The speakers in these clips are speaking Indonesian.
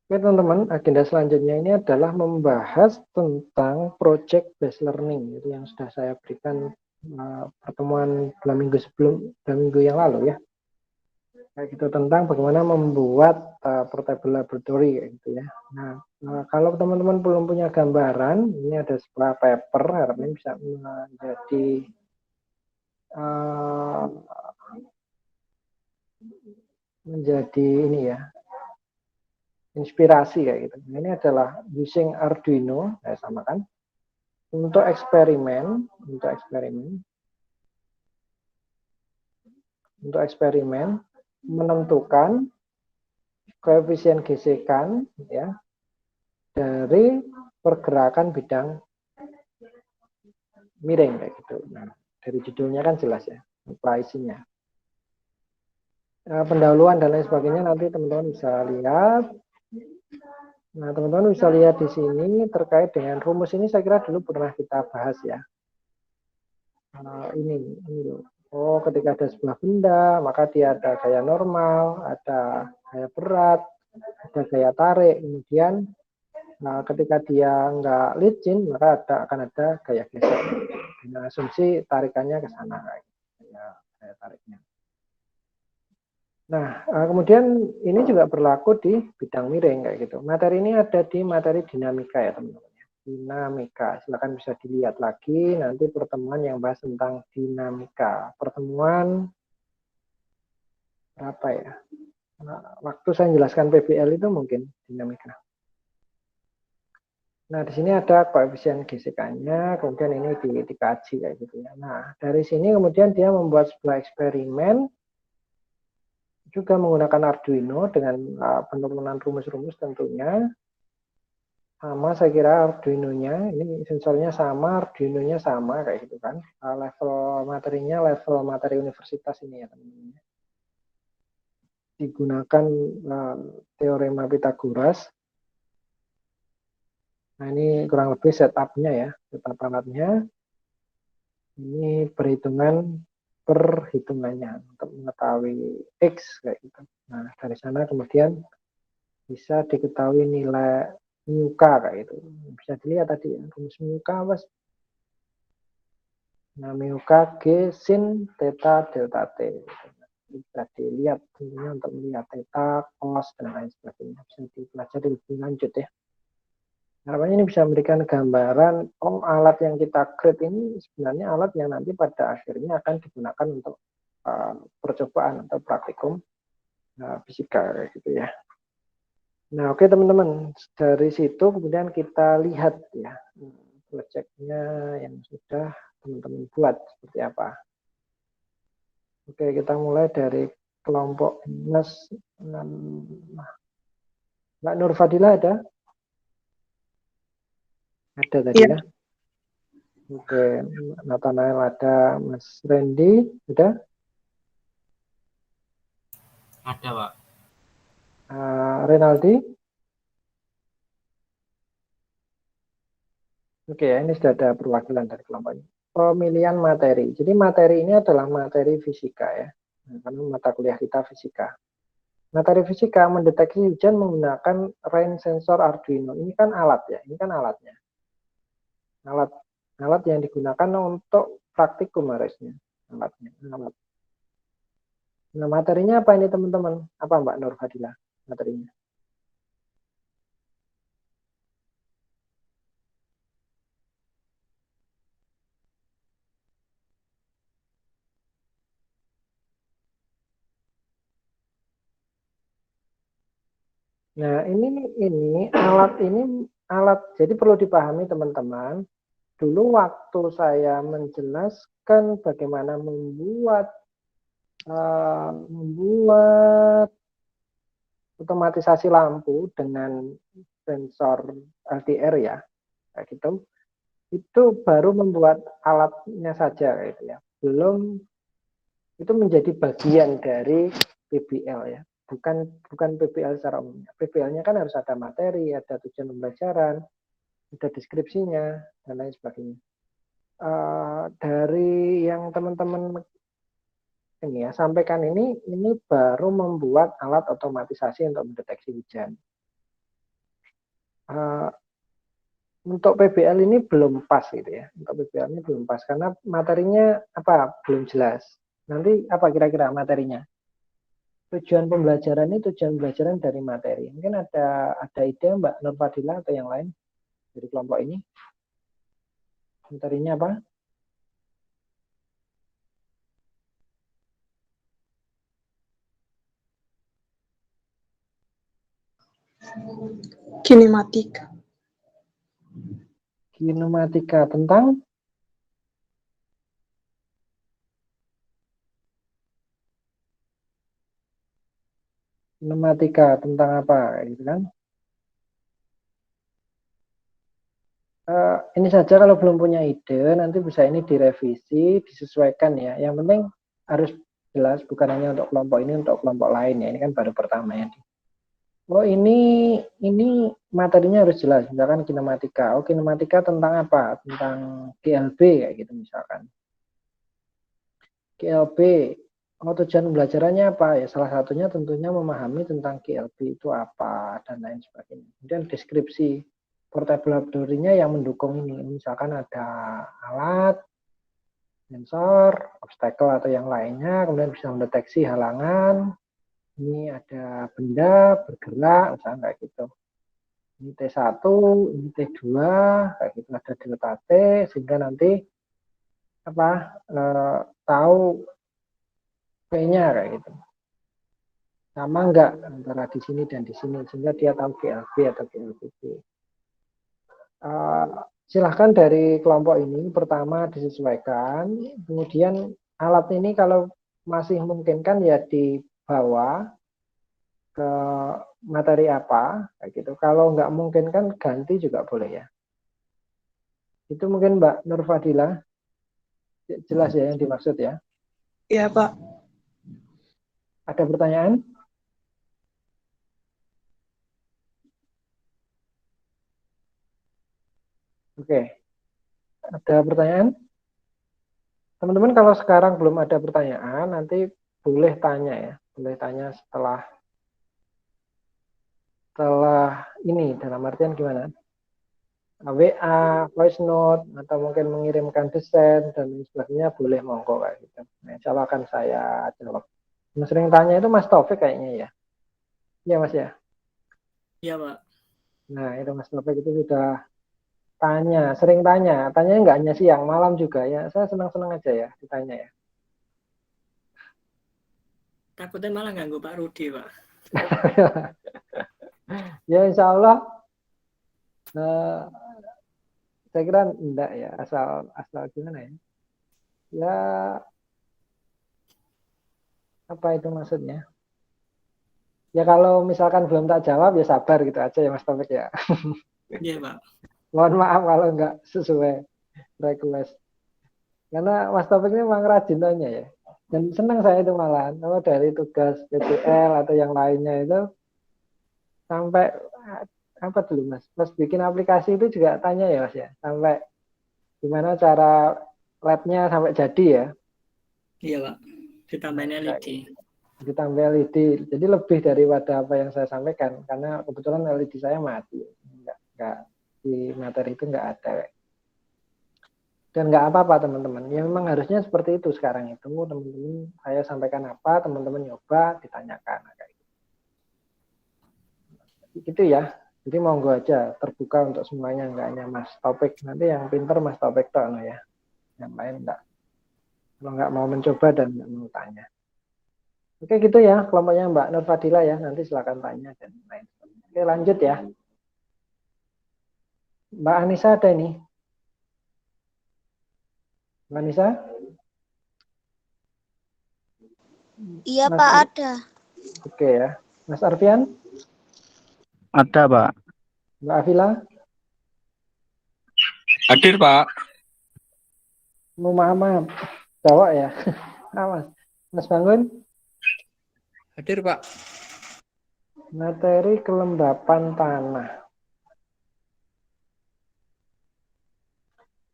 Oke teman-teman, agenda selanjutnya ini adalah membahas tentang project based learning, itu yang sudah saya berikan pertemuan 2 minggu yang lalu ya. Kayak gitu, tentang bagaimana membuat portable laboratory kayak gitu ya. Nah, kalau teman-teman belum punya gambaran, ini ada sebuah paper, harapnya bisa menjadi ini ya, inspirasi kayak gitu. Nah, ini adalah using Arduino, saya samakan untuk eksperimen, menentukan koefisien gesekan ya dari pergerakan bidang miring kayak gitu. Nah, dari judulnya kan jelas ya, apa isinya. Pendahuluan dan lain sebagainya nanti teman-teman bisa lihat. Nah, teman-teman bisa lihat di sini terkait dengan rumus ini, saya kira dulu pernah kita bahas ya. Ini loh. Oh, ketika ada sebuah benda, maka dia ada gaya normal, ada gaya berat, ada gaya tarik. Kemudian ketika dia nggak licin, maka akan ada gaya gesek. Dengan asumsi tarikannya ke sana, gaya tariknya. Nah, kemudian ini juga berlaku di bidang miring kayak gitu. Materi ini ada di materi dinamika ya teman-teman. Dinamika, silakan bisa dilihat lagi nanti pertemuan yang bahas tentang dinamika. Pertemuan berapa ya? Waktu saya menjelaskan PBL itu mungkin dinamika. Nah, di sini ada koefisien gesekannya, kemudian ini dikaji kayak gitu ya. Nah, dari sini kemudian dia membuat sebuah eksperimen juga menggunakan Arduino dengan penurunan rumus-rumus tentunya. Sama saya kira Arduino-nya, ini sensornya sama, Arduino-nya sama kayak gitu kan. Level materinya level materi universitas ini ya teman-teman. Digunakan teorema Pythagoras. Nah, ini kurang lebih setup-nya ya, setup alatnya. Ini perhitungannya untuk mengetahui X kayak gitu. Nah, dari sana kemudian bisa diketahui nilai mu k kayak gitu. Bisa dilihat tadi ya, rumus mu k apa? Nah, mu k G sin theta delta T. Bisa dilihat tentunya untuk melihat theta, cos, dan lain sebagainya. Bisa dipelajari lebih lanjut ya. Harapannya ini bisa memberikan gambaran, oh alat yang kita create ini sebenarnya alat yang nanti pada akhirnya akan digunakan untuk percobaan atau praktikum fisika gitu ya. Nah, oke teman-teman, dari situ kemudian kita lihat ya proyeknya yang sudah teman-teman buat seperti apa. Oke, kita mulai dari kelompok minus 6. Mbak Nur Fadila ada? Ada tadi Iya, ya. Oke, Nathanael ada, Mas Randy ada? Ada, Pak. Renaldi? Oke ya, ini sudah ada perwakilan dari kelompok ini. Pemilihan materi. Jadi materi ini adalah materi fisika ya. Karena mata kuliah kita fisika. Materi fisika mendeteksi hujan menggunakan rain sensor Arduino. Ini kan alat ya, ini kan alatnya. Alat yang digunakan untuk praktikum harusnya. Alat. Nah, materinya apa ini teman-teman? Apa Mbak Nur Fadila materinya? Nah, alat. Jadi perlu dipahami teman-teman. Dulu waktu saya menjelaskan bagaimana membuat otomatisasi lampu dengan sensor LDR ya, kayak gitu. Itu baru membuat alatnya saja kayak gitu ya. Belum itu menjadi bagian dari PBL ya. Bukan PBL secara umumnya. PBL-nya kan harus ada materi, ada tujuan pembelajaran, ada deskripsinya dan lain sebagainya. Dari yang teman-teman ini ya sampaikan ini baru membuat alat otomatisasi untuk mendeteksi hujan. Untuk PBL ini belum pas gitu ya. Untuk PBL ini belum pas karena materinya apa belum jelas. Nanti apa kira-kira materinya? Tujuan pembelajaran ini tujuan pembelajaran dari materi. Mungkin ada ide Mbak Nur Fadila atau yang lain dari kelompok ini? Materinya apa? Kinematika. Kinematika tentang kinematika tentang apa gitu kan? Ini saja kalau belum punya ide nanti bisa ini direvisi, disesuaikan ya. Yang penting harus jelas bukan hanya untuk kelompok ini, untuk kelompok lain ya. Ini kan baru pertama ya. Oh ini materinya harus jelas. Misalkan kinematika. Oh kinematika tentang apa? Tentang GLB kayak gitu misalkan. GLB. Oh tujuan pembelajarannya apa ya? Salah satunya tentunya memahami tentang GLB itu apa dan lain sebagainya. Kemudian deskripsi portable laboratory-nya yang mendukung ini. Misalkan ada alat, sensor, obstacle atau yang lainnya, kemudian bisa mendeteksi halangan. Ini ada benda bergerak, misalnya kayak gitu. Ini T1, ini T2, kayak gitu ada delta T, sehingga nanti tahu P-nya kayak gitu. Sama enggak antara di sini dan di sini, sehingga dia tahu GLB atau GLBB. Silahkan dari kelompok ini pertama disesuaikan, kemudian alat ini kalau masih memungkinkan ya dibawa ke materi apa, kayak gitu. Kalau nggak mungkin kan ganti juga boleh ya. Itu mungkin Mbak Nur Fadila, jelas ya yang dimaksud ya. Iya Pak. Ada pertanyaan? Oke, ada pertanyaan? Teman-teman kalau sekarang belum ada pertanyaan, nanti boleh tanya ya. Boleh tanya setelah ini, dalam artian gimana? WA, voice note, atau mungkin mengirimkan desain, dan sebagainya boleh monggo kayak gitu. Nah, insya Allah akan saya jawab. Yang sering tanya itu Mas Taufik kayaknya ya. Iya Mas ya? Iya Pak. Nah itu Mas Taufik itu sudah sering tanya. Tanyanya nggak hanya siang, malam juga ya. Saya senang-senang aja ya ditanya ya. Takutnya malah ganggu Pak Rudi Pak. Ya insya Allah saya kira enggak ya, asal gimana ya? Ya apa itu maksudnya? Ya kalau misalkan belum tak jawab ya sabar gitu aja ya Mas Taufik ya. Iya Pak. Mohon maaf kalau enggak sesuai request. Karena Mas Taufik ini memang rajin tanya ya. Dan senang saya itu malah kalau dari tugas PPL atau yang lainnya itu sampai apa dulu Mas? Mas bikin aplikasi itu juga tanya ya Mas ya. Sampai gimana cara labnya sampai jadi ya. Iya Pak. Ditambahin LED. Ditambah LED. Jadi lebih daripada apa yang saya sampaikan karena kebetulan LED saya mati. Enggak di materi itu enggak ada. Dan nggak apa-apa teman-teman. Ya memang harusnya seperti itu sekarang itu. Teman-teman saya sampaikan apa, teman-teman nyoba, ditanyakan. Kayak gitu ya. Jadi monggo aja terbuka untuk semuanya, nggak hanya Mas Topik. Nanti yang pinter Mas Topik toh ya. Yang lain enggak. Kalau nggak mau mencoba dan nggak mau tanya. Oke gitu ya kelompoknya Mbak Nur Fadila ya. Nanti silakan tanya dan lain. Oke lanjut ya. Mbak Anissa ada ini. Mbak Anissa? Iya Mas Pak ada. Oke ya. Mas Arfian? Ada Pak. Mbak Afila? Hadir Pak. Maaf. Jawab ya. Mas. Mas Bangun? Hadir Pak. Materi kelembapan tanah.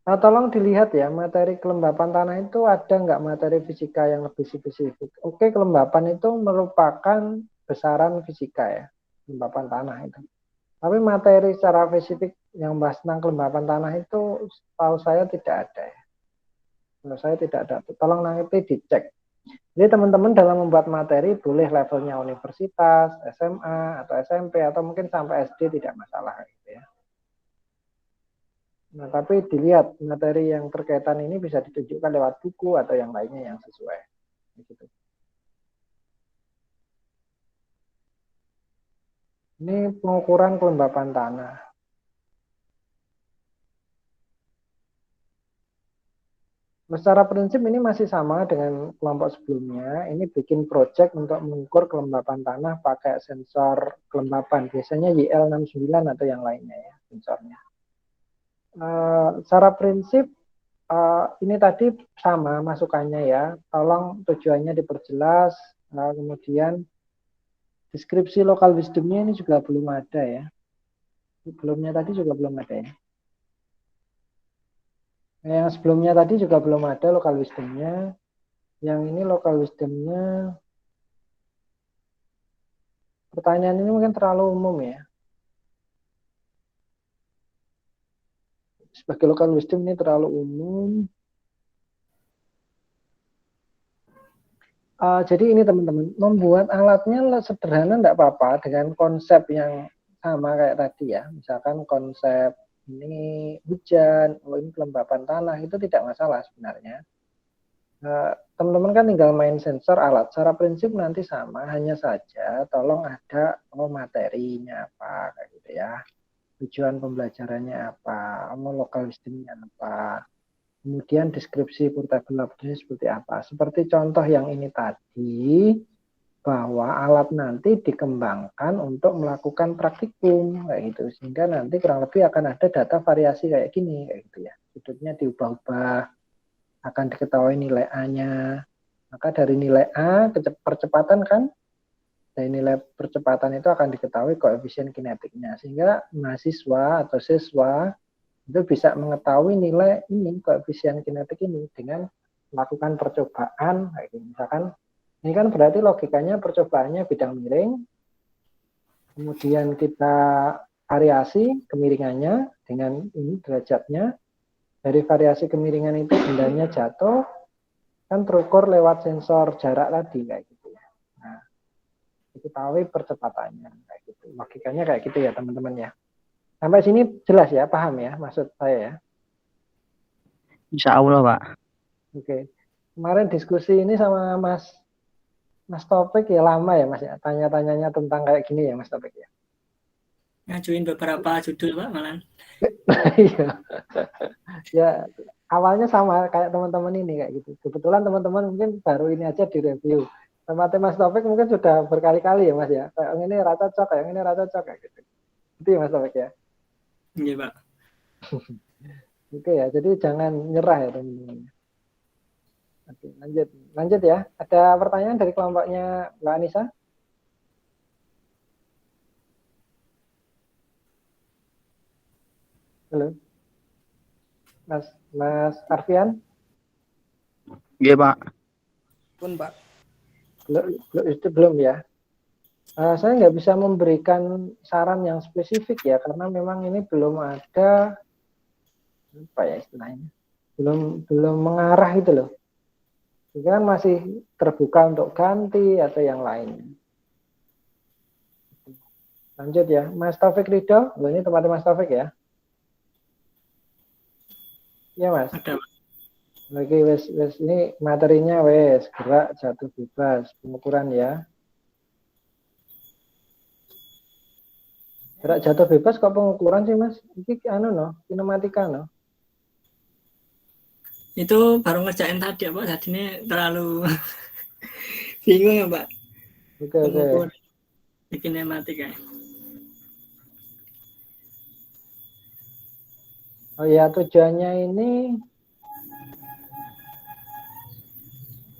Nah, tolong dilihat ya, materi kelembapan tanah itu ada nggak materi fisika yang lebih spesifik? Oke, kelembapan itu merupakan besaran fisika ya, kelembapan tanah itu. Tapi materi secara spesifik yang bahas tentang kelembapan tanah itu tahu saya tidak ada ya. Menurut saya tidak ada. Tolong nanti dicek. Jadi teman-teman dalam membuat materi boleh levelnya universitas, SMA atau SMP atau mungkin sampai SD tidak masalah gitu ya. Nah, tapi dilihat materi yang berkaitan ini bisa ditunjukkan lewat buku atau yang lainnya yang sesuai. Gitu. Ini pengukuran kelembapan tanah. Secara prinsip ini masih sama dengan kelompok sebelumnya. Ini bikin project untuk mengukur kelembapan tanah pakai sensor kelembapan. Biasanya YL69 atau yang lainnya ya sensornya. Secara prinsip ini tadi sama masukannya ya. Tolong tujuannya diperjelas. Kemudian deskripsi local wisdomnya ini juga belum ada ya. Sebelumnya tadi juga belum ada ya. Yang sebelumnya tadi juga belum ada local wisdomnya. Yang ini local wisdomnya. Pertanyaan ini mungkin terlalu umum ya. Sebagai local wisdom ini terlalu umum. Jadi ini teman-teman, membuat alatnya sederhana enggak apa-apa dengan konsep yang sama kayak tadi ya. Misalkan konsep ini hujan, ini kelembapan tanah, itu tidak masalah sebenarnya. Teman-teman kan tinggal main sensor alat. Secara prinsip nanti sama, hanya saja tolong ada materinya apa kayak gitu ya. Tujuan pembelajarannya apa, local wisdomnya apa. Kemudian deskripsi portable object seperti apa. Seperti contoh yang ini tadi, bahwa alat nanti dikembangkan untuk melakukan praktikum kayak gitu. Sehingga nanti kurang lebih akan ada data variasi kayak gini kayak gitu ya. Sudutnya diubah-ubah, akan diketahui nilai A-nya. Maka dari nilai A percepatan kan, dari nilai percepatan itu akan diketahui koefisien kinetiknya. Sehingga mahasiswa atau siswa itu bisa mengetahui nilai ini koefisien kinetik ini dengan melakukan percobaan kayak gini. Misalkan ini kan berarti logikanya percobaannya bidang miring, kemudian kita variasi kemiringannya dengan ini derajatnya, dari variasi kemiringan itu bendanya jatuh kan terukur lewat sensor jarak tadi kayak gitu ya. Nah, diketahui percepatannya kayak gitu. Logikanya kayak gitu ya teman-teman ya. Sampai sini jelas ya, paham ya maksud saya ya? Insya Allah, Pak. Oke. Kemarin diskusi ini sama Mas Taufik ya lama ya Mas ya, tanya-tanyanya tentang kayak gini ya Mas Taufik ya. Ngajuin beberapa judul Pak malah. Iya. Ya awalnya sama kayak teman-teman ini kayak gitu. Kebetulan teman-teman mungkin baru ini aja direview. Sama Mas Taufik mungkin sudah berkali-kali ya Mas ya. Kayak ini rata cocok, kayak ini rata cocok kayak gitu. Itu ya Mas Taufik ya. Iya Pak. Oke ya, jadi jangan nyerah ya teman-teman. Oke, lanjut ya. Ada pertanyaan dari kelompoknya Mbak Anissa? Halo, Mas Arfian? Iya, Pak. Pun Pak. Belum ya. Saya nggak bisa memberikan saran yang spesifik ya, karena memang ini belum ada apa ya istilahnya, belum mengarah itu loh. Ini kan masih terbuka untuk ganti atau yang lain. Lanjut ya, Mas Taufik Ridho. Ini tempatnya Mas Taufik ya. Iya Mas. Ada Pak. Lagi wes ini materinya wes gerak jatuh bebas pengukuran ya. Gerak jatuh bebas kok pengukuran sih Mas? Ini kinematika no. Itu baru ngerjain tadi ya Pak. Jadi ini terlalu bingung ya Pak. Oke. Bikin kinematika. Oh ya, tujuannya ini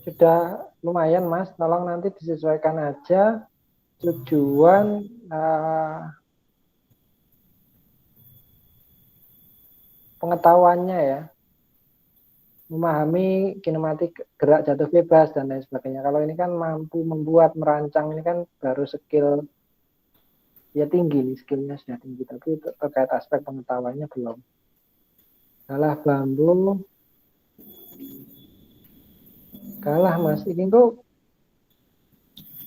sudah lumayan Mas. Tolong nanti disesuaikan aja tujuan pengetahuannya ya, memahami kinematik gerak jatuh bebas dan lain sebagainya. Kalau ini kan mampu membuat, merancang, ini kan baru skill Ya tinggi nih, skillnya sudah tinggi, tapi terkait aspek pengetahuannya belum. Kalah bambu, kalah Mas. Ini kok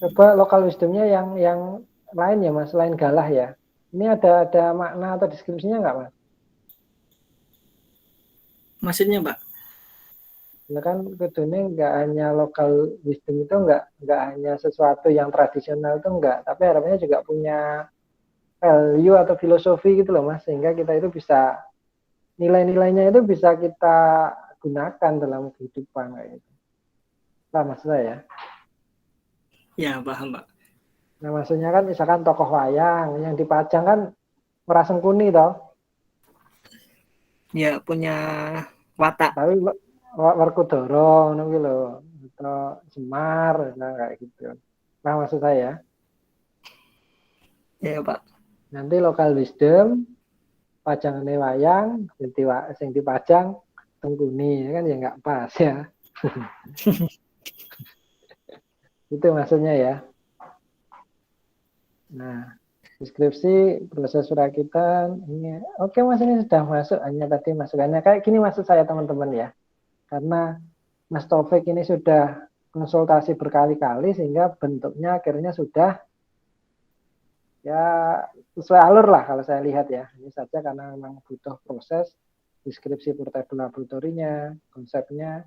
coba local wisdomnya yang lain ya Mas, selain galah ya. Ini ada makna atau deskripsinya nggak Mas? Maksudnya, Pak? Ya kan kudune nggak hanya local wisdom itu nggak hanya sesuatu yang tradisional itu nggak, tapi harapannya juga punya value atau filosofi gitu loh Mas, sehingga kita itu bisa nilai-nilainya itu bisa kita gunakan dalam kehidupan kayak gitu. Nah, maksud saya. Ya, paham, Pak. Nah, maksudnya kan misalkan tokoh wayang yang dipajang kan Ora Sengkuni toh, Ya, punya watak. tapi Werkudara ngono kuwi lho, atau Semar nah, kayak gitu. Nah, maksud saya Ya, Pak. nanti local wisdom pajangannya wayang sing dipajang Sengkuni kan ya nggak pas ya. Itu maksudnya ya. Nah, deskripsi proses surakitan ini oke Mas, ini sudah masuk, hanya tadi masukannya kayak gini maksud saya teman-teman ya, karena Mas Taufik ini sudah konsultasi berkali-kali sehingga bentuknya akhirnya sudah ya sesuai alur lah kalau saya lihat ya. Ini saja karena memang butuh proses deskripsi portable laboratorinya, konsepnya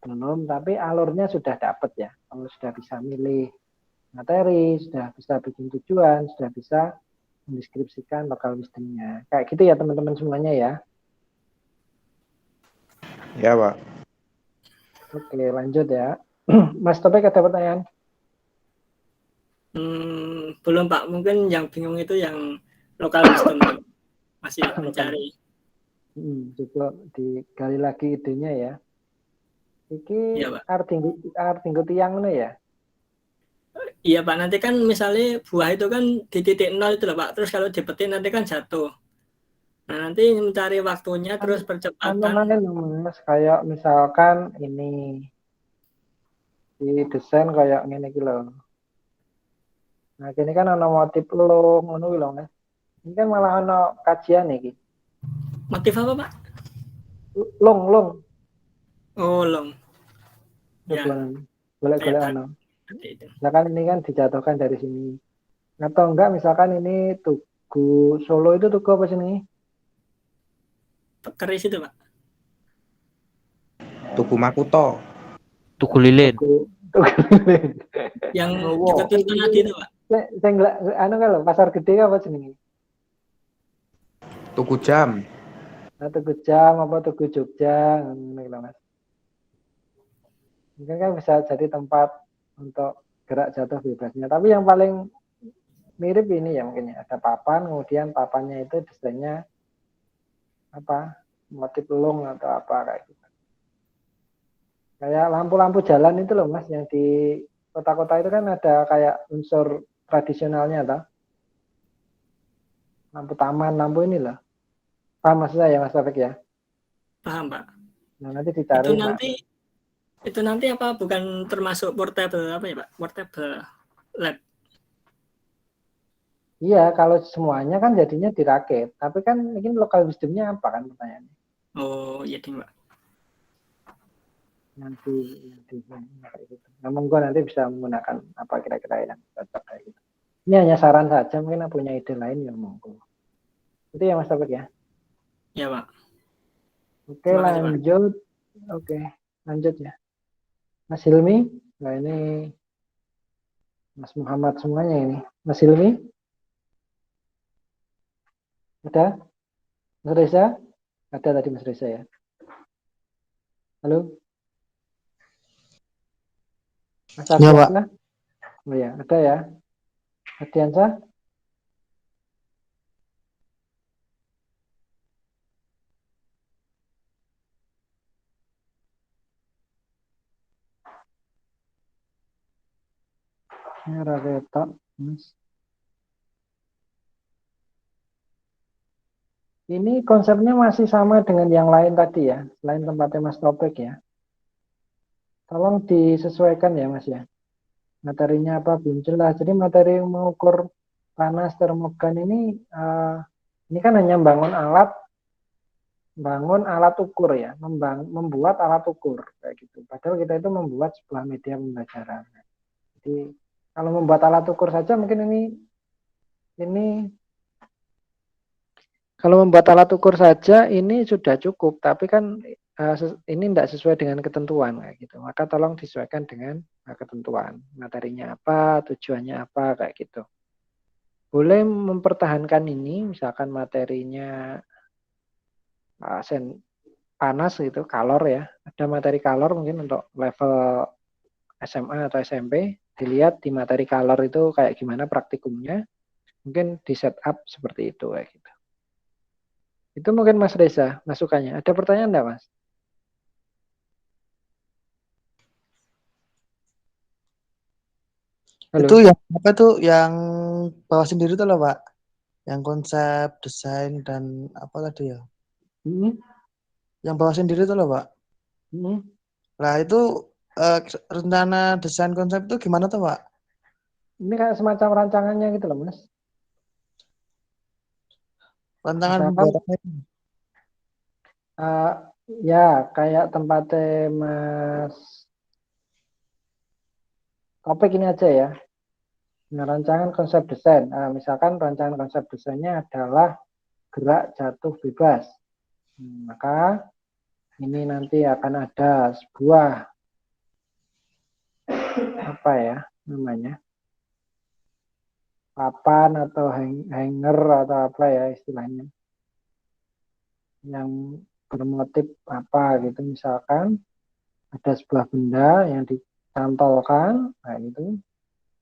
belum, tapi alurnya sudah dapat ya. Kalau sudah bisa milih materi, sudah bisa bikin tujuan, sudah bisa mendeskripsikan local wisdomnya. Kayak gitu ya teman-teman semuanya ya. Ya, Pak. Oke, lanjut ya. Mas Topik ada pertanyaan? Belum, Pak. Mungkin yang bingung itu yang lokal wisdom. Masih mencari. Coba digali lagi idenya ya. Iki Iya, Pak. artinggo tiang ngono ya. Iya, Pak. Nanti kan misalnya buah itu kan di titik nol itu loh, Pak. Terus kalau dipetik nanti kan jatuh. Nah, nanti mencari waktunya terus percepatan. Mas, kayak misalkan ini di desain kayak ngene iki lho. Nah, ini kan ana motif long ngono kuwi lho, Mas. Ini kan malah ana kajian iki. Motif apa, Pak? Long. Oh, long. Coba Ya, golek-golek kayak ana. tadi itu. Misalkan ini kan dijatuhkan dari sini. Atau enggak misalkan ini Tugu Solo itu tugu apa sih ini? Keris itu, Pak. Tugu Makuto. Tugu lilin. Tugu Lilin. Yang Oh, dekat Tuscan tadi itu, Pak. Sing anu kan lho, pasar gede apa jenenge? Tugu Jam. Nah, Tugu Jam apa Tugu Jogja ngono lho, Mas. Mungkin kan bisa jadi tempat untuk gerak jatuh bebasnya. Tapi yang paling mirip ini ya mungkin ya, ada papan, kemudian papannya itu desainnya apa? Motif long atau apa kayak gitu. Kayak lampu-lampu jalan itu loh Mas, yang di kota-kota itu kan ada kayak unsur tradisionalnya toh. Lampu taman, lampu ini loh. Paham maksud saya Mas Taufik ya? Paham, Pak. Nah, nanti dicari Itu nanti apa bukan termasuk portable apa ya, Pak? Portable lab. Iya, kalau semuanya kan jadinya dirakit. Tapi kan mungkin local wisdomnya apa kan pertanyaannya? Oh, iya ding, Pak. Nanti kayak gitu. Nah, monggo nanti bisa menggunakan apa kira-kira yang cocok kayak gitu. Ini hanya saran saja, mungkin punya ide lain ya monggo. Itu ya Mas Taufik ya. Ya, Pak. Oke, Terima kasih, Pak. lanjut. Oke, lanjut ya. Mas Hilmi, nah ini Mas Muhammad semuanya ini. Mas Hilmi, ada? Mas Reza? Ada tadi Mas Reza ya. Halo? Mas Ya, Pak. Ardiansa? Oh ya, ada ya. Ardiansa? Merah ketok, Mas. Ini konsepnya masih sama dengan yang lain tadi ya, selain tempatnya Mas Topik ya. Tolong disesuaikan ya Mas ya. Materinya apa belum jelas. Jadi materi mengukur panas termogan ini kan hanya bangun alat ukur ya, membuat alat ukur kayak gitu. Padahal kita itu membuat sebuah media pembelajaran. Jadi kalau membuat alat ukur saja mungkin ini kalau membuat alat ukur saja ini sudah cukup, tapi kan ini tidak sesuai dengan ketentuan kayak gitu. Maka tolong disesuaikan dengan ketentuan. Materinya apa, tujuannya apa kayak gitu. Boleh mempertahankan ini, misalkan materinya panas gitu, kalor ya. Ada materi kalor mungkin untuk level SMA atau SMP, dilihat di materi kalor itu kayak gimana praktikumnya, mungkin di setup seperti itu kayak gitu. Itu mungkin Mas Reza masukannya. Ada pertanyaan enggak, Mas? Halo? Itu yang apa tuh yang bawa sendiri tuh loh Pak, yang konsep desain dan apa tadi ya, yang bawa sendiri tuh loh Pak. Nah itu rencana desain konsep itu gimana tuh Pak? Ini kayak semacam rancangannya gitu loh, Mas. Rantangan Misalkan pembuatannya. ya kayak tempatnya Mas topik ini aja ya. Nah, rancangan konsep desain. Misalkan rancangan konsep desainnya adalah gerak jatuh bebas. Maka ini nanti akan ada sebuah apa ya namanya, papan atau hanger atau apa ya istilahnya, yang bermotif apa gitu. Misalkan ada sebuah benda yang dicantolkan, nah itu.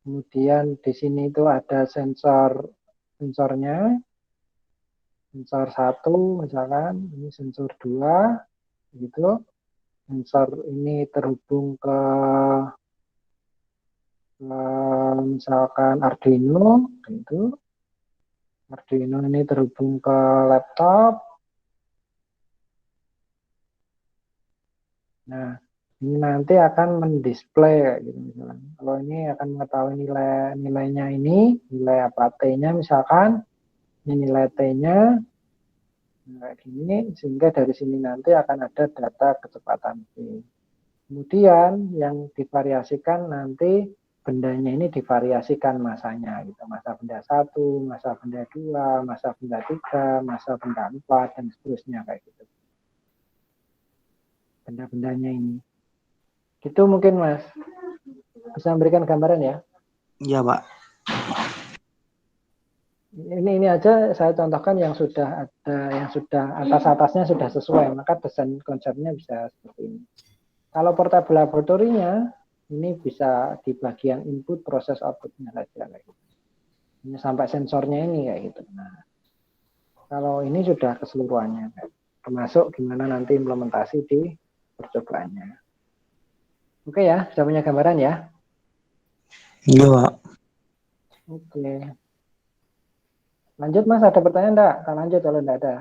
Kemudian di sini itu ada sensornya, sensor 1 misalkan, ini sensor 2 gitu. Sensor ini terhubung ke misalkan Arduino gitu. Arduino ini terhubung ke laptop. Nah, ini nanti akan mendisplay kayak gitu misalkan. Kalau ini akan mengetahui nilainya ini, nilai apa T-nya misalkan, ini nilai T-nya. Nah, gini, sehingga dari sini nanti akan ada data kecepatan T. Kemudian yang divariasikan nanti bendanya ini divariasikan masanya gitu. Masa benda 1, masa benda 2, masa benda 3, masa benda 4 dan seterusnya kayak gitu. Benda-bendanya ini. Gitu mungkin Mas. Bisa memberikan gambaran ya? Iya Pak. Ini aja saya contohkan yang sudah ada, yang sudah atas-atasnya sudah sesuai, maka desain konsepnya bisa seperti ini. Kalau portable laboratorinya, ini bisa di bagian input proses outputnya saja kayak gitu. Ini sampai sensornya ini kayak gitu. Nah, kalau ini sudah keseluruhannya, termasuk gimana nanti implementasi di percobaannya. Oke ya, sudah punya gambaran ya? Iya Pak. Oke. Lanjut Mas, ada pertanyaan enggak? Kita lanjut kalau enggak ada.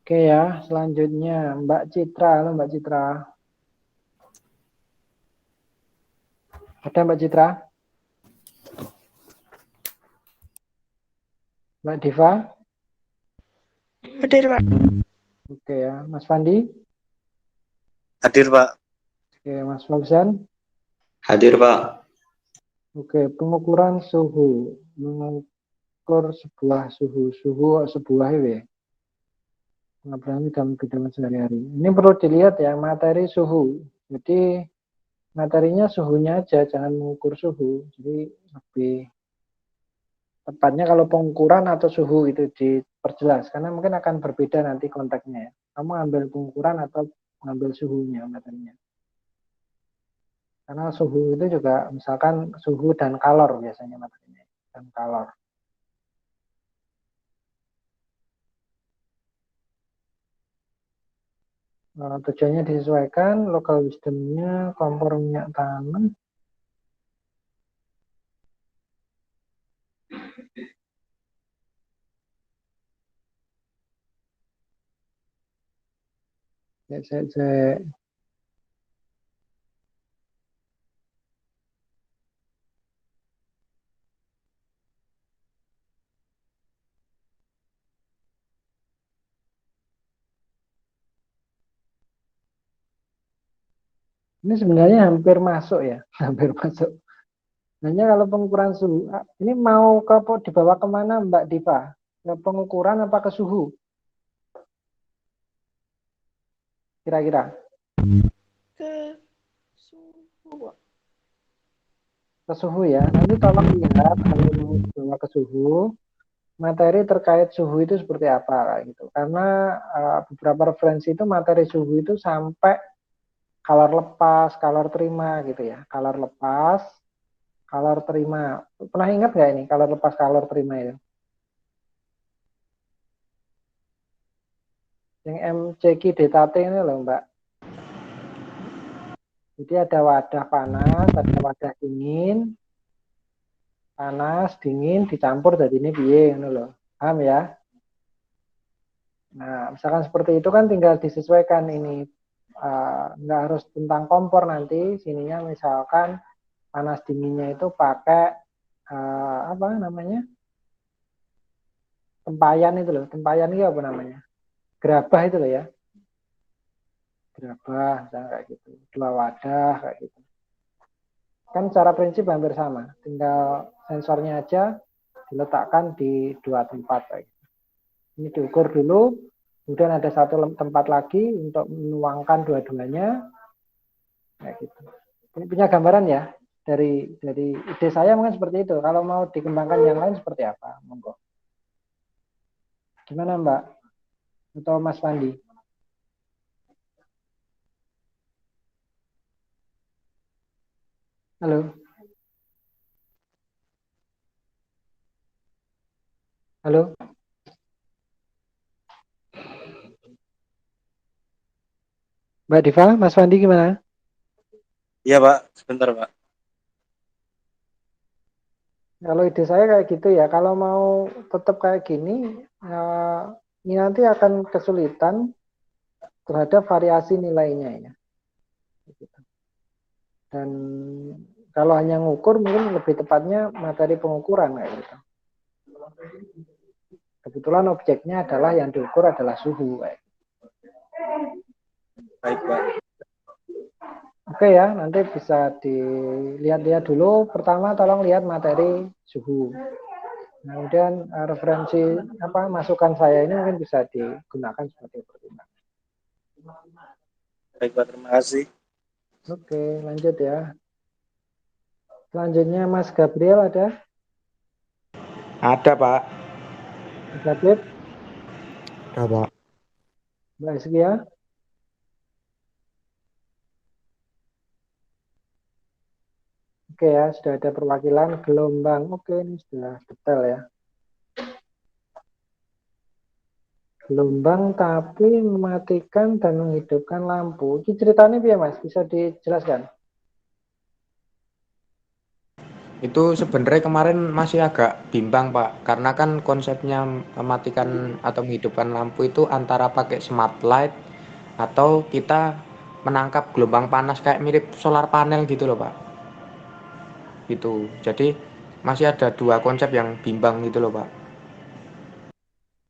Oke ya, selanjutnya Mbak Citra. Halo Mbak Citra. Ada Mbak Citra? Mbak Diva? Hadir, Pak. Oke ya, Mas Fandi? Hadir, Pak. Oke, Mas Fauzan? Hadir, Pak. Oke, pengukuran suhu. Mengukur sebuah suhu sebuah ya. Pengambilan dalam kehidupan sehari-hari. Ini perlu dilihat ya, materi suhu. Jadi materinya suhunya aja, jangan mengukur suhu. Jadi lebih tepatnya kalau pengukuran atau suhu itu diperjelas, karena mungkin akan berbeda nanti konteksnya ya. Kamu ambil pengukuran atau mengambil suhunya materinya. Karena suhu itu juga misalkan suhu dan kalor biasanya materinya. Dan kalor. Tujuannya disesuaikan, local wisdom-nya, kompor minyak tanah. Saya Ini sebenarnya hampir masuk ya, hampir masuk. Hanya kalau pengukuran suhu, ini mau dibawa kemana Mbak Diva? Ke pengukuran apa ke suhu? Kira-kira? Ke suhu. Ke suhu ya. Nanti tolong lihat kalau mau dibawa ke suhu, materi terkait suhu itu seperti apa gitu. Karena beberapa referensi itu materi suhu itu sampai color lepas, color terima gitu ya. Color lepas, color terima. Pernah ingat nggak ini color lepas, color terima itu? Yang MCQ DTT ini loh Mbak. Jadi ada wadah panas, ada wadah dingin, panas, dingin, dicampur jadi ini piye gitu loh. Paham ya? Nah, misalkan seperti itu kan tinggal disesuaikan ini. Nggak harus tentang kompor nanti, sininya misalkan panas dinginnya itu pakai apa namanya? Tempayan itu loh. Tempayan itu apa namanya? Gerabah itu loh ya. Gerabah, misalnya kayak gitu. 2 wadah kayak gitu. Kan secara prinsip hampir sama. Tinggal sensornya aja diletakkan di 2 tempat kayak gitu. Ini diukur dulu, kemudian ada satu tempat lagi untuk menuangkan dua-duanya, kayak gitu. Ini punya gambaran ya dari ide saya mungkin seperti itu. Kalau mau dikembangkan yang lain seperti apa, monggo. Gimana Mbak atau Mas Pandi? Halo, halo. Mbak Diva, Mas Pandi gimana? Iya, Pak. Sebentar, Pak. Kalau ide saya kayak gitu ya, kalau mau tetap kayak gini, ini nanti akan kesulitan terhadap variasi nilainya ya. Dan kalau hanya ngukur mungkin lebih tepatnya materi pengukuran kayak gitu. Kebetulan objeknya adalah yang diukur adalah suhu kayak gitu. Baik, Pak. Oke ya, nanti bisa dilihat-lihat dulu. Pertama tolong lihat materi suhu. Kemudian referensi masukan saya ini mungkin bisa digunakan sebagai pertimbangan. Baik, Pak. Terima kasih. Oke, lanjut ya. Selanjutnya Mas Gabriel ada? Ada, Pak. Mas Gabriel? Ada, Pak. Mbak Iskia? Oke ya, sudah ada perwakilan gelombang. Oke, ini sudah detail ya. Gelombang tapi mematikan dan menghidupkan lampu. Ini ceritanya ya Mas? Bisa dijelaskan? Itu sebenarnya kemarin masih agak bimbang, Pak. Karena kan konsepnya mematikan atau menghidupkan lampu itu antara pakai smart light atau kita menangkap gelombang panas kayak mirip solar panel gitu loh, Pak. Gitu. Jadi masih ada 2 konsep yang bimbang gitu loh, Pak.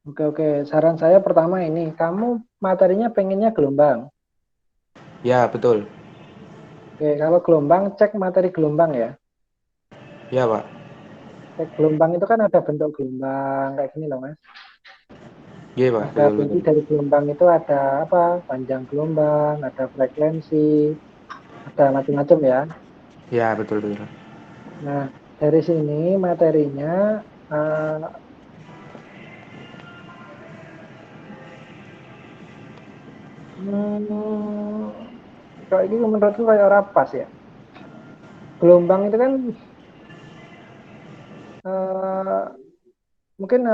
Oke. Saran saya pertama ini, kamu materinya pengennya gelombang. Ya, betul. Oke, kalau gelombang, cek materi gelombang ya. Ya, Pak. Cek gelombang itu kan ada bentuk gelombang kayak gini loh Mas. Iya, Pak. Ada Betul. bentuk dari gelombang itu ada panjang gelombang, ada frekuensi, ada macam-macam ya. Ya, betul. Nah, dari sini materinya uh, kalau ini menurutku kayak orang pas ya. Gelombang itu kan mungkin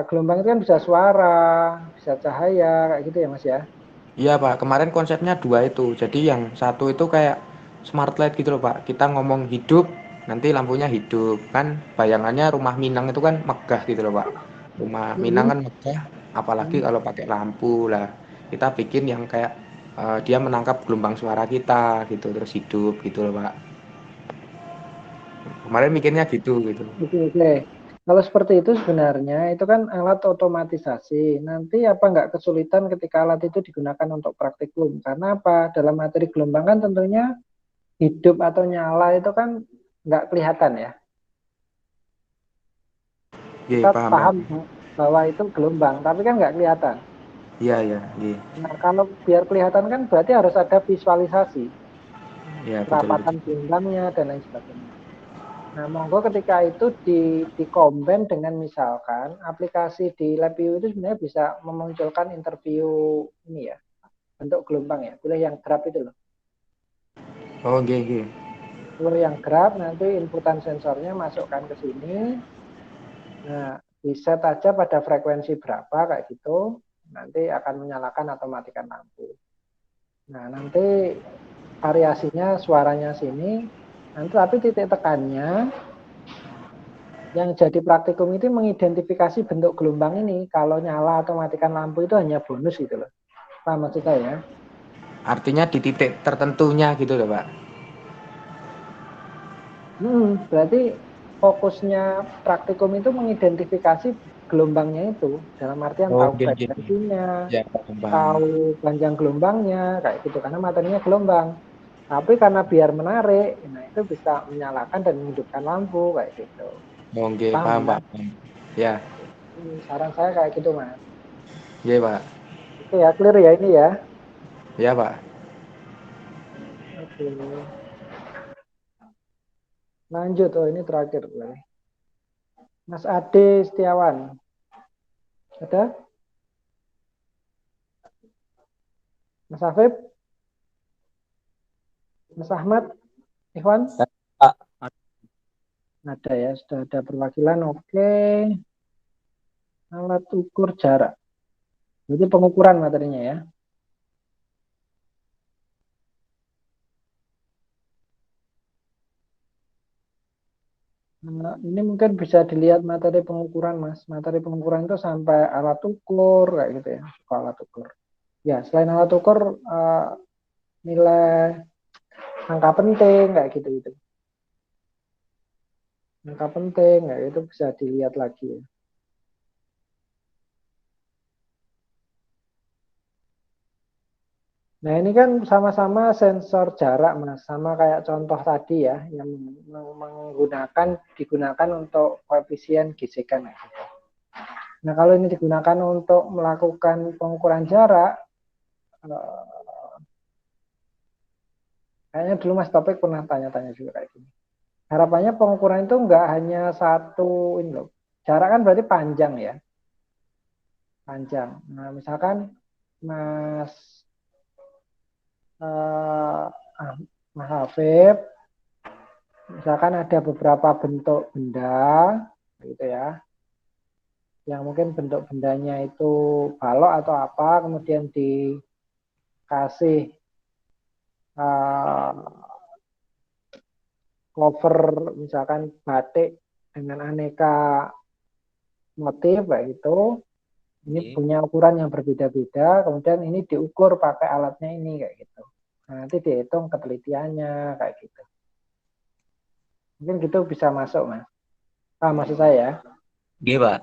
gelombang itu kan bisa suara, bisa cahaya kayak gitu ya Mas ya. Iya, Pak. Kemarin konsepnya 2 itu. Jadi yang satu itu kayak smart light gitu loh, Pak. Kita ngomong hidup, nanti lampunya hidup. Kan bayangannya rumah Minang itu kan megah gitu loh, Pak. Rumah Minang kan megah, apalagi kalau pakai lampu lah. Kita bikin yang kayak dia menangkap gelombang suara kita gitu, terus hidup gitu loh, Pak. Kemarin mikirnya gitu. Oke. Kalau seperti itu sebenarnya itu kan alat otomatisasi. Nanti apa nggak kesulitan ketika alat itu digunakan untuk praktikum? Karena apa? Dalam materi gelombang kan tentunya hidup atau nyala itu kan nggak kelihatan ya. Nggih, Kita paham, paham Pak. bahwa itu gelombang, tapi kan nggak kelihatan. Iya, iya, nggih. Nah, kalau biar kelihatan kan berarti harus ada visualisasi, Iya, betul, betul. kerapatan gelombangnya dan lain sebagainya. Nah, monggo ketika itu di-combine dengan misalkan aplikasi di LabVIEW itu sebenarnya bisa memunculkan interview ini ya, bentuk gelombang ya, boleh yang grab itu loh. Oh, nggih, nggih. Kalau yang grab nanti inputan sensornya masukkan ke sini. Nah, di set aja pada frekuensi berapa kayak gitu, nanti akan menyalakan atau matikan lampu. Nah, nanti variasinya suaranya sini, nanti tapi titik tekannya yang jadi praktikum itu mengidentifikasi bentuk gelombang ini. Kalau nyala atau matikan lampu itu hanya bonus gitu loh. Paham maksud saya? Artinya di titik tertentunya gitu loh, Pak. Berarti fokusnya praktikum itu mengidentifikasi gelombangnya itu. Dalam artian Oh, tahu nggih, nggih. frekuensinya, Ya, paham, paham. tahu panjang gelombangnya, kayak gitu. Karena materinya gelombang. Tapi karena biar menarik, nah itu bisa menyalakan dan menghidupkan lampu, kayak gitu. Oh, nggih, Paham paham, ya? Pak. Ya, Saran saya kayak gitu, Mas. nggih, Pak. Oke ya, clear ya ini ya. Ya, Pak. Oke. Lanjut, oh ini terakhir. Mas Ade Setiawan. Ada? Mas Afif? Mas Ahmad? Ikhwan? Pak. Ada ya, sudah ada perwakilan. Oke. Alat ukur jarak. Jadi pengukuran materinya ya. Nah, ini mungkin bisa dilihat materi pengukuran, Mas. Materi pengukuran itu sampai alat ukur, kayak gitu ya. Alat ukur. Ya, selain alat ukur, nilai angka penting, kayak gitu. Angka penting, kayak itu bisa dilihat lagi ya. Nah, ini kan sama-sama sensor jarak, Mas. Sama kayak contoh tadi ya, yang digunakan untuk koefisien gesekan. Gitu. Nah, kalau ini digunakan untuk melakukan pengukuran jarak, kayaknya dulu Mas Topik pernah tanya-tanya juga kayak gini. Harapannya pengukuran itu nggak hanya satu ini loh. Jarak kan berarti panjang ya. Panjang. Nah, misalkan Mas Mas Hafib, misalkan ada beberapa bentuk benda, gitu ya, yang mungkin bentuk bendanya itu balok atau apa, kemudian dikasih cover misalkan batik dengan aneka motif kayak gitu. Ini punya ukuran yang berbeda-beda, kemudian ini diukur pakai alatnya ini kayak gitu. Nah, nanti dihitung ketelitiannya kayak gitu. Mungkin gitu bisa masuk, Mas. Maksud saya, Iya, Pak.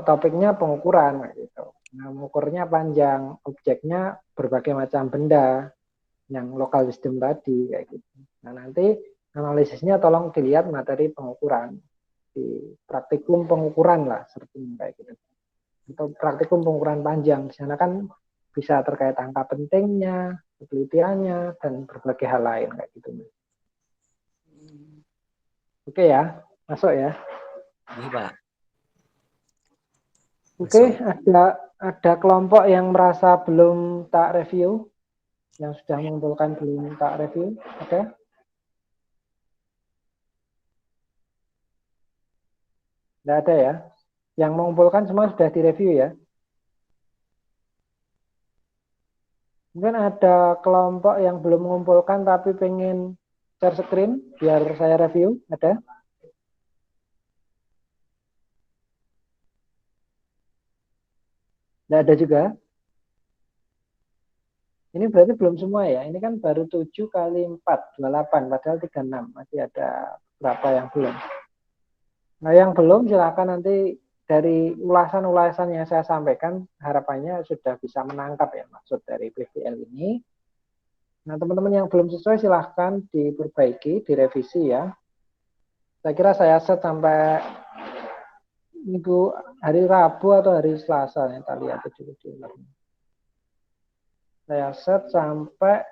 topiknya pengukuran kayak gitu. Nah, mengukurnya panjang, objeknya berbagai macam benda yang lokal wisdom tadi kayak gitu. Nah, nanti analisisnya tolong dilihat materi pengukuran di praktikum pengukuran lah seperti ini kayak gitu. Atau praktikum pengukuran panjang. Di sana kan bisa terkait angka pentingnya, penelitiannya, dan berbagai hal lain kayak gitu. Oke ya, masuk ya. Iya, Pak. Oke, ada kelompok yang merasa belum tak review, yang sudah mengumpulkan belum tak review, oke? Tidak ada ya. Yang mengumpulkan semua sudah direview ya. Mungkin ada kelompok yang belum mengumpulkan tapi pengen share screen biar saya review, ada? Tidak ada juga. Ini berarti belum semua ya. Ini kan baru 7 kali 4, 28. Padahal 36. Masih ada berapa yang belum. Nah, yang belum silakan nanti dari ulasan-ulasan yang saya sampaikan, harapannya sudah bisa menangkap ya maksud dari PVL ini. Nah, teman-teman yang belum sesuai silahkan diperbaiki, direvisi ya. Saya kira saya set sampai minggu hari Rabu atau hari Selasa ya, kita lihat dulu di emailnya. Saya set sampai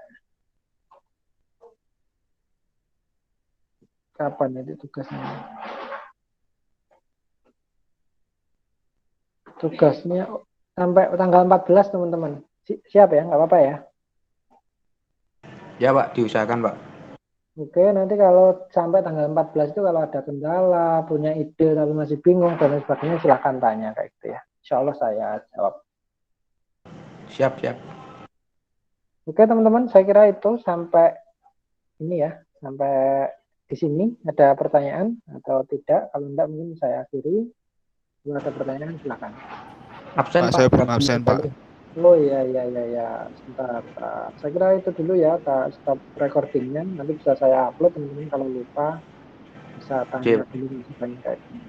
kapan itu tugasnya? Tugasnya sampai tanggal 14 teman-teman. Siap ya, nggak apa-apa ya? Ya Pak, diusahakan Pak. Oke, nanti kalau sampai tanggal 14 itu kalau ada kendala, punya ide tapi masih bingung dan lain sebagainya silahkan tanya kayak gitu ya. Insya Allah saya jawab. Siap. Oke teman-teman, saya kira itu sampai ini ya, sampai di sini. Ada pertanyaan atau tidak? Kalau tidak mungkin saya akhiri. Kalau ada pertanyaan silakan. Absen Pak, Pak. saya belum absen, Pak. Oh iya. Sebentar. Saya kira itu dulu ya, stop recordingnya. Nanti bisa saya upload teman-teman kalau lupa bisa tanya Siap. dulu sebanyak kayak gini.